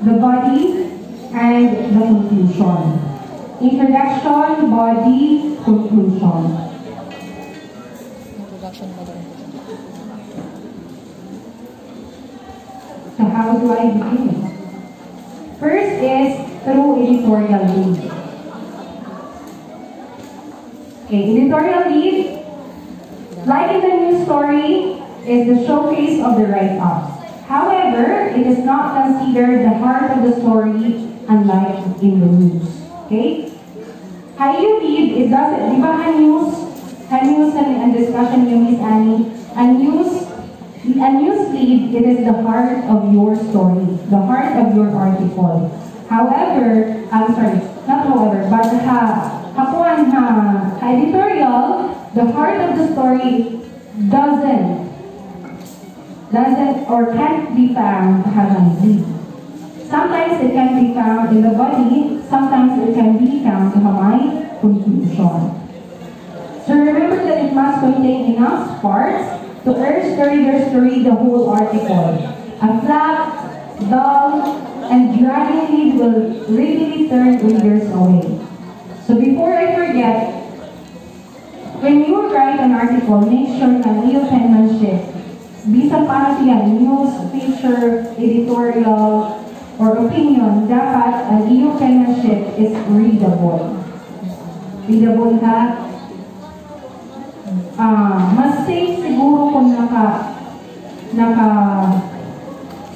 the body, and the conclusion. Introduction, body, conclusion. Introduction, body. So how do I begin? First is through editorial lead. Okay, editorial lead, like in the news story, is the showcase of the write-up. However, it is not considered the heart of the story, unlike in the news. Okay? How you read, it doesn't, di ba, news and discussion yung Miss Annie, a news lead, it is the heart of your story, the heart of your article. However, I'm sorry, not however, but editorial, the heart of the story doesn't or can't be found lead. Sometimes it can be found in the body, sometimes it can be found in my conclusion. So remember that it must contain enough parts to urge the readers to read the whole article. A flat, dull, and dragging read will really turn readers away. So before I forget, when you write an article, make sure na iyong penmanship, bisan para siya news, feature, editorial, or opinion, dapat ang iyong penmanship is readable. Readable ka? Mas safe siguro kung naka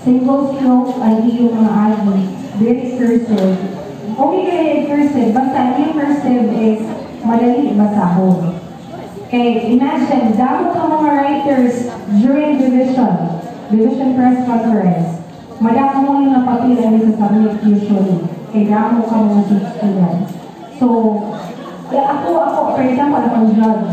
single stroke ang iyong mga agi, very cursive. Okay kaya cursive, basta yung cursive is madali basahon. Okay, imagine, damo ka mga writers during division press conference. Madamo mo yung napapila nila sa submit usually. Okay, damo ka mga students. So, ako, for example, akong judge.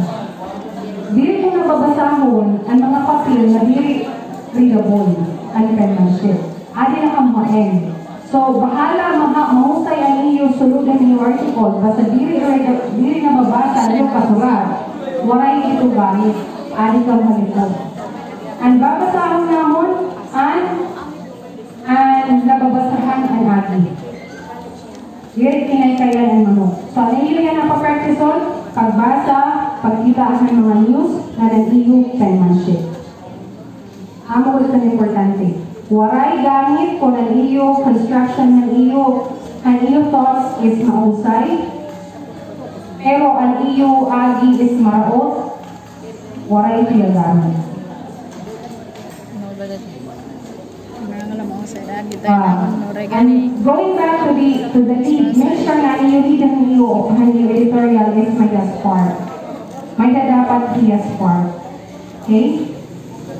Dili ko nababasahon ang mga papel na dili readable ang penmanship. Adi na kang ma-end. So, bahala mahusay ang iyong suludan ng article. Basta dili nababasa ang iyong kasurat. Waray ito gamit. Adi kang halipod. Ang babasahon namon, ang nababasahan ang agi. Dili kinay-kayan ang manok. So, ano yun yan ang papractice on? Pagbasa, pagkita ng mga news na ng iyong penmanship. Amo ko ito importante. Waray gamit kung ang iyong construction ng iyong thoughts is mausay, pero ang iyong agi is maraot, waray ito gamit. And going back to the lead, make sure na yung lead ng iyong editorial is may part. May dapat yes part. Okay?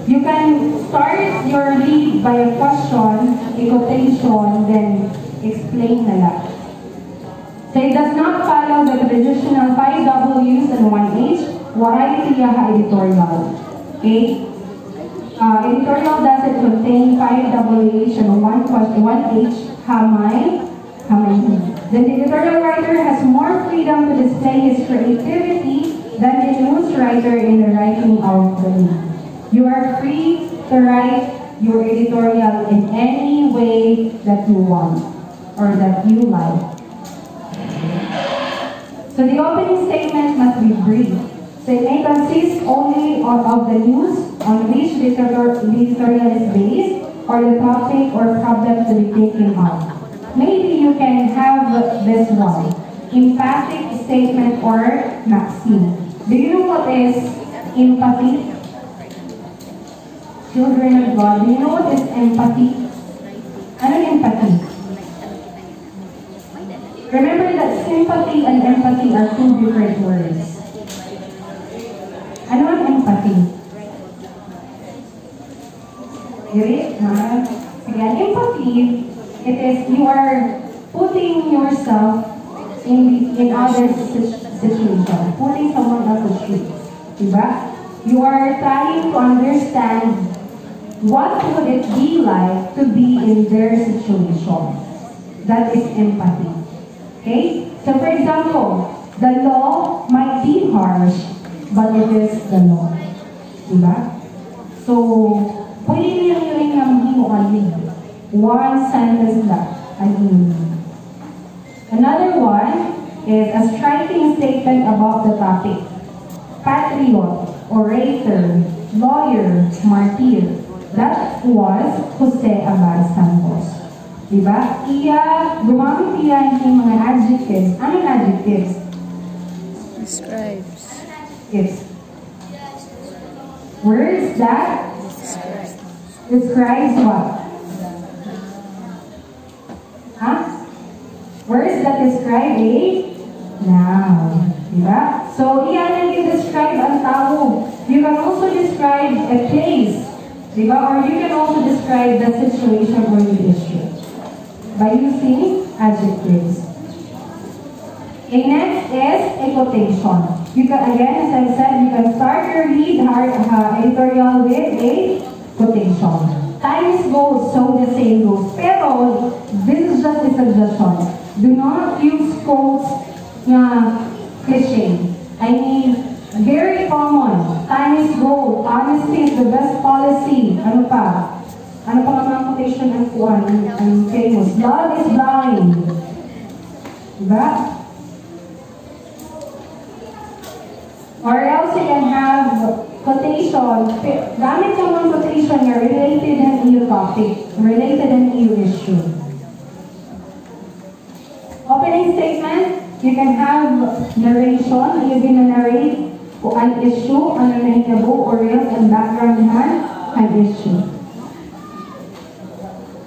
You can start your lead by a question, a quotation, then explain na lang. So it does not follow the traditional 5 W's and 1 H. Waray siya editorial. Okay? Editorial doesn't contain 5 WH and 1 H. Hamay. The editorial writer has more freedom to display his creativity than the news writer in the writing of the lead. You are free to write your editorial in any way that you want or that you like. So the opening statement must be brief. So it may consist only of the news on which the editorial is based or the topic or problem to be taken up. Maybe you can have this one, emphatic statement or maxim. Do you know what is empathy? Children of God, do you know what is empathy? Ano empathy? Remember that sympathy and empathy are two different words. Ano ang empathy? Again, empathy, it is you are putting yourself in others' situation, putting someone else's shoes. Diba? You are trying to understand what would it be like to be in their situation. That is empathy. Okay? So for example, the law might be harsh, but it is the law. Diba? So, pwede niyo rin ang himo lead. One sentence lang. Another one is a striking statement about the topic. Patriot, orator, lawyer, martyr. That was Jose Abad Santos. Diba? Gumamit ng mga adjectives. Anong adjectives? Describes. Yes. Words that describes what? Huh? Words that describe a noun. Diba? So, iyan yung describe ang tao. You can also describe a place. Diba? Or you can also describe the situation or the issue by using adjectives. Okay, next is a quotation. You can, again, as I said, you can start your read editorial with a quotation. Times goes, so the saying goes. Pero, this is just a suggestion. Do not use quotes na cliche. I mean, very common. Time is gold. Honesty is the best policy. Ano pa? Ano pa mga quotation ng kuwan? Ang famous. Love is blind. Diba? Or else you can have quotation. Gamit yung mga quotation na related and new topic. Related and new issue. Opening statement. You can have narration. You're gonna narrate an issue, an nahitabo, or else ang background an issue.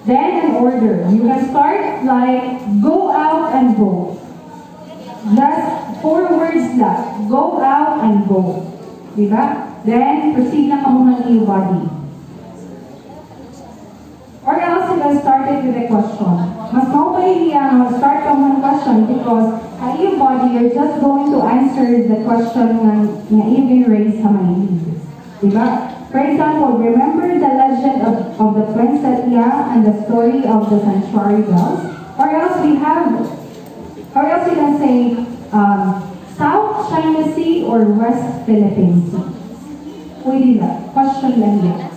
Then an order. You can start like go out and go. Just 4 words lang. Go out and go. Diba? Then proceed na ka muna ng body. Or else you can start it with a question. Mas maupay start ka muna question because at your body, you're just going to answer the question na even raised sa mga diba? For example, remember the legend of the poinsettia and the story of the sanctuary bells? Or else you can say, South China Sea or West Philippine Sea? Pwede lang. Question lang yan.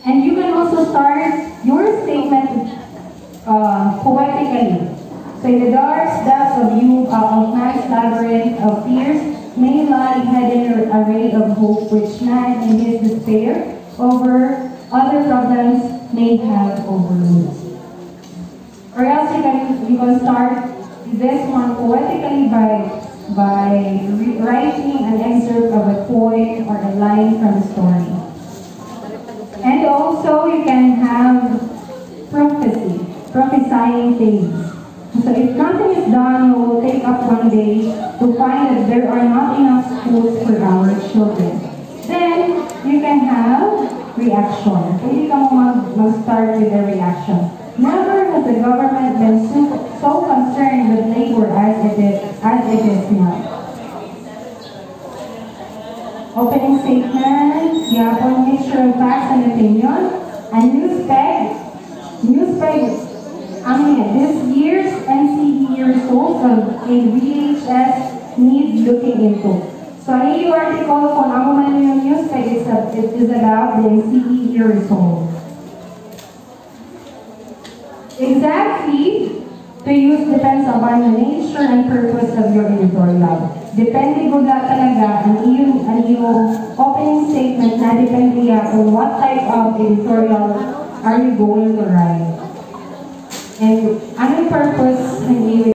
And you can also start your statement poetically. So in the dark depths of man's labyrinth of fears may lie hidden array of hope which man in his despair over other problems may have overlooked. Or else you can start this one poetically by writing an excerpt of a poem or a line from a story. And also you can have prophecy. Prophesying things. So if nothing is done, you will take up one day to find that there are not enough schools for our children. Then, you can have reaction. Pwede ka mag-start with a reaction. Never has the government been so concerned with labor as it is now. Opening statement, yapon mixture of facts and opinion, and newspeg. This year's NCE results in VHS needs looking into. So, yung article kung ako man yung news, it is about the NCE result. Exactly to use depends upon the nature and purpose of your editorial. Depende ko talaga ang iyong opening statement na depende on what type of editorial are you going to write. And anong purpose ng